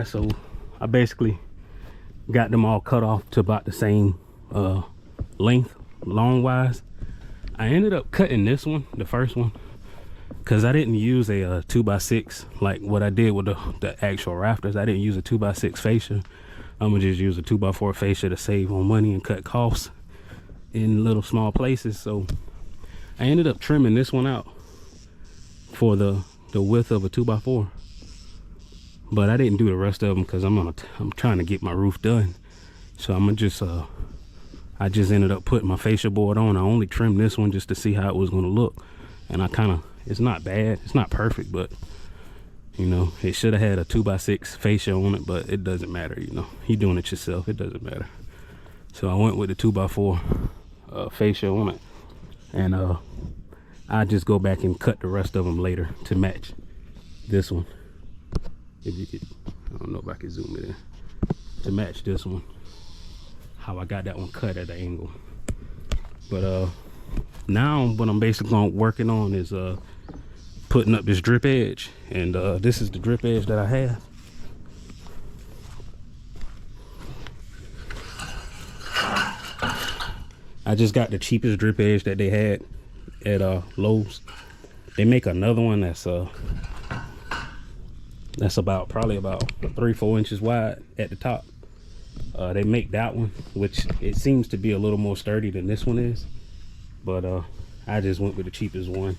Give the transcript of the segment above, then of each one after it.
wise, so I basically got them all cut off to about the same length, long wise. I ended up cutting this one, the first one, because I didn't use a 2x6 like what I did with the actual rafters. I didn't use a 2x6 fascia. I'm gonna just use a 2x4 fascia to save on money and cut costs in little small places. So I ended up trimming this one out for the width of a 2x4, but I didn't do the rest of them because I'm trying to get my roof done. So I'm gonna just I just ended up putting my fascia board on. I only trimmed this one just to see how it was gonna look, and it's not bad, it's not perfect, but you know, it should have had a 2x6 fascia on it, but it doesn't matter. You know, you're doing it yourself, it doesn't matter. So I went with the 2x4 fascia on it, and I just go back and cut the rest of them later to match this one. If you could, I don't know if I can zoom it in, to match this one, how I got that one cut at an angle. But now what I'm basically working on is putting up this drip edge, and this is the drip edge that I have. I just got the cheapest drip edge that they had at Lowe's. They make another one that's probably about 3-4 inches wide at the top. They make that one, which it seems to be a little more sturdy than this one is, but I just went with the cheapest one.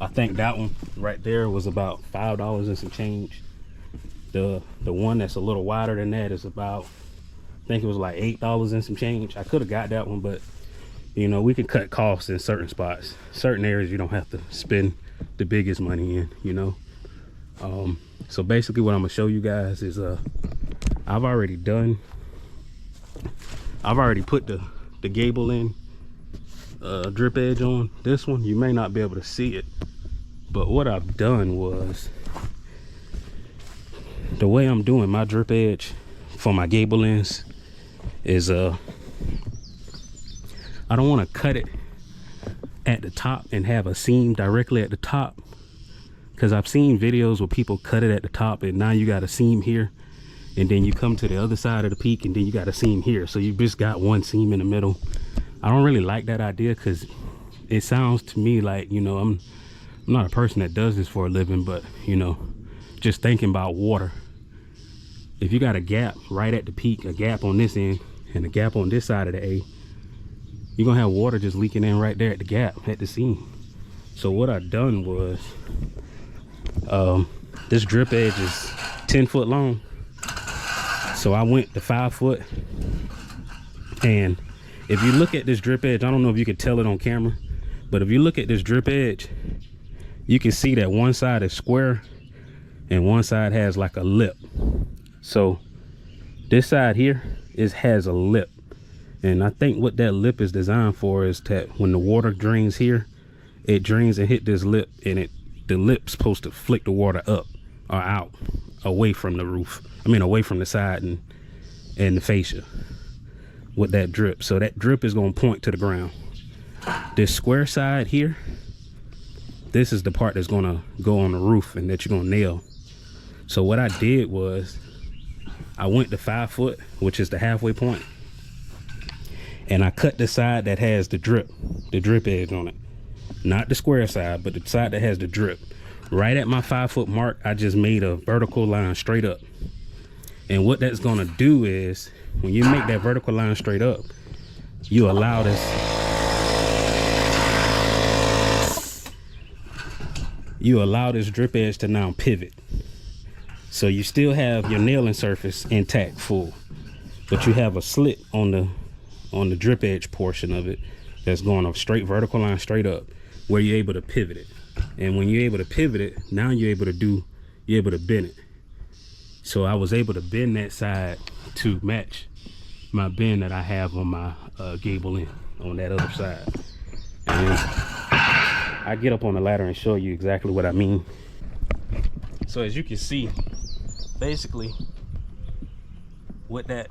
I think that one right there was about $5 and some change. The one that's a little wider than that is about, I think it was like $8 and some change. I could have got that one, but you know, we can cut costs in certain spots, certain areas you don't have to spend the biggest money in, you know. So basically what I'm gonna show you guys is I've already put the gable in drip edge on this one. You may not be able to see it, but what I've done was, the way I'm doing my drip edge for my gable ends is I don't want to cut it at the top and have a seam directly at the top, because I've seen videos where people cut it at the top and now you got a seam here, and then you come to the other side of the peak and then you got a seam here, so you just got one seam in the middle. I don't really like that idea, because it sounds to me like, you know, I'm not a person that does this for a living, but you know, just thinking about water, if you got a gap right at the peak, a gap on this end and a gap on this side of the A, you're gonna have water just leaking in right there at the gap, at the seam. So what I done was, this drip edge is 10 foot long, so I went to 5 foot. And if you look at this drip edge, I don't know if you can tell it on camera, but if you look at this drip edge, you can see that one side is square and one side has like a lip. So this side here has a lip, and I think what that lip is designed for is that when the water drains here, it drains and hit this lip, and the lip's supposed to flick the water up or out, away from the roof, I mean away from the side and the fascia with that drip. So that drip is going to point to the ground. This square side here, this is the part that's going to go on the roof and that you're going to nail. So what I did was, I went to 5 foot, which is the halfway point, and I cut the side that has the drip edge on it, not the square side, but the side that has the drip. Right at my 5 foot mark, I just made a vertical line straight up. And what that's gonna do is, when you make that vertical line straight up, you allow this drip edge to now pivot. So you still have your nailing surface intact full, but you have a slit on the drip edge portion of it that's going a straight vertical line straight up, where you're able to pivot it. And when you're able to pivot it, now you're able to bend it. So I was able to bend that side to match my bend that I have on my gable end on that other side. And I get up on the ladder and show you exactly what I mean. So as you can see, basically with that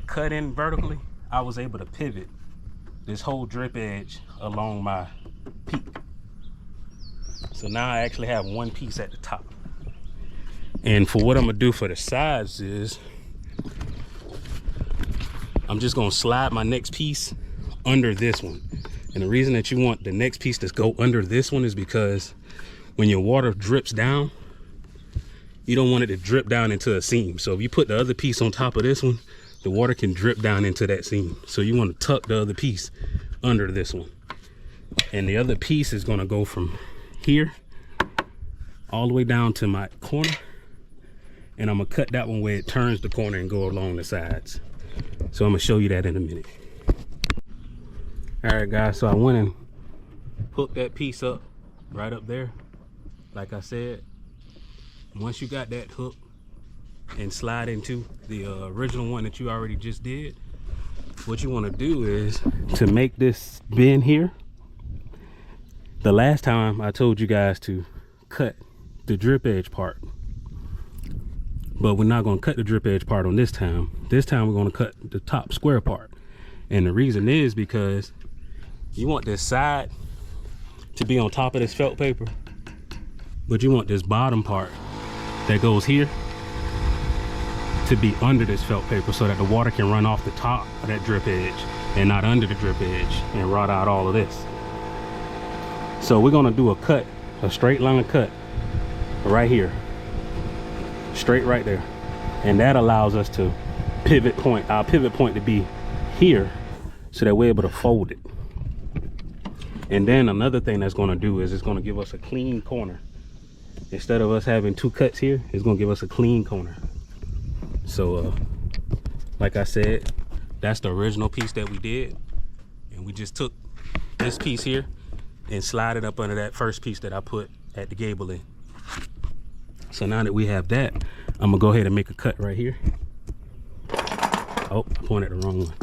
cut in vertically, I was able to pivot this whole drip edge along my peak. So now I actually have one piece at the top. And for what I'm gonna do for the sides is I'm just gonna slide my next piece under this one. And the reason that you want the next piece to go under this one is because when your water drips down, you don't want it to drip down into a seam. So if you put the other piece on top of this one, the water can drip down into that seam. So you want to tuck the other piece under this one. And the other piece is gonna go from here all the way down to my corner. And I'm gonna cut that one where it turns the corner and go along the sides. So I'm gonna show you that in a minute. All right, guys, so I went and hooked that piece up right up there. Like I said, once you got that hook and slide into the original one that you already just did, what you want to do is to make this bend here. The last time I told you guys to cut the drip edge part, but we're not going to cut the drip edge part on this time. This time we're going to cut the top square part. And the reason is because you want this side to be on top of this felt paper, but you want this bottom part that goes here to be under this felt paper so that the water can run off the top of that drip edge and not under the drip edge and rot out all of this. So we're going to do a cut, a straight line cut right here, straight right there, and that allows us to pivot point, our pivot point to be here, so that we're able to fold it. And then another thing that's going to do is it's going to give us a clean corner. Instead of us having two cuts here, it's going to give us a clean corner. So like I said, that's the original piece that we did, and we just took this piece here and slide it up under that first piece that I put at the gable in. So now that we have that, I'm gonna go ahead and make a cut right here. Oh, I pointed the wrong one.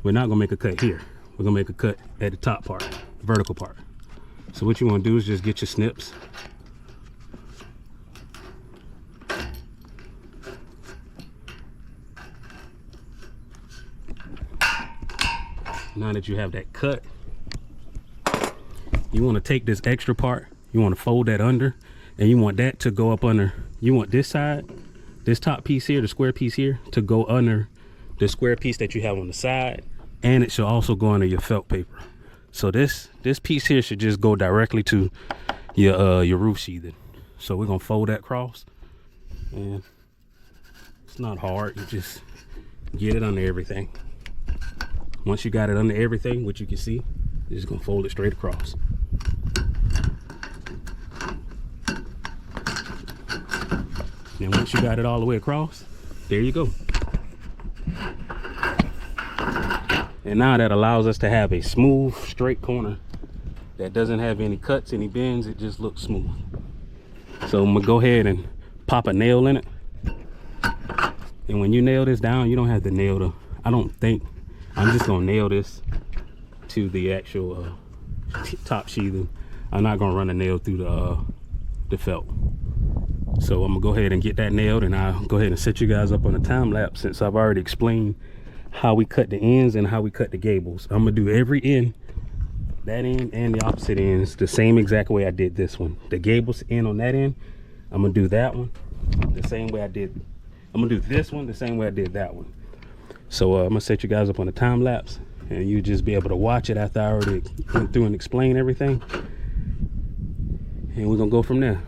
We're not gonna make a cut here. We're gonna make a cut at the top part, the vertical part. So what you wanna do is just get your snips. Now that you have that cut, you wanna take this extra part, you wanna fold that under, and you want that to go up under, you want this side, this top piece here, the square piece here, to go under the square piece that you have on the side, and it should also go under your felt paper. So this piece here should just go directly to your roof sheathing. So we're gonna fold that across, and it's not hard, you just get it under everything. Once you got it under everything, what you can see, you're just gonna fold it straight across. And once you got it all the way across, there you go. And now that allows us to have a smooth, straight corner that doesn't have any cuts, any bends, it just looks smooth. So I'm gonna go ahead and pop a nail in it. And when you nail this down, you don't have to nail the, I'm just gonna nail this to the actual top sheathing. I'm not gonna run a nail through the felt. So I'm gonna go ahead and get that nailed, and I'll go ahead and set you guys up on a time lapse, since I've already explained how we cut the ends and how we cut the gables. I'm gonna do every end, that end and the opposite ends, the same exact way I did this one. The gables end on that end, I'm gonna do that one the same way I did. I'm gonna do this one the same way I did that one. So I'm gonna set you guys up on a time lapse, and you just be able to watch it after I already went through and explained everything, and we're gonna go from there.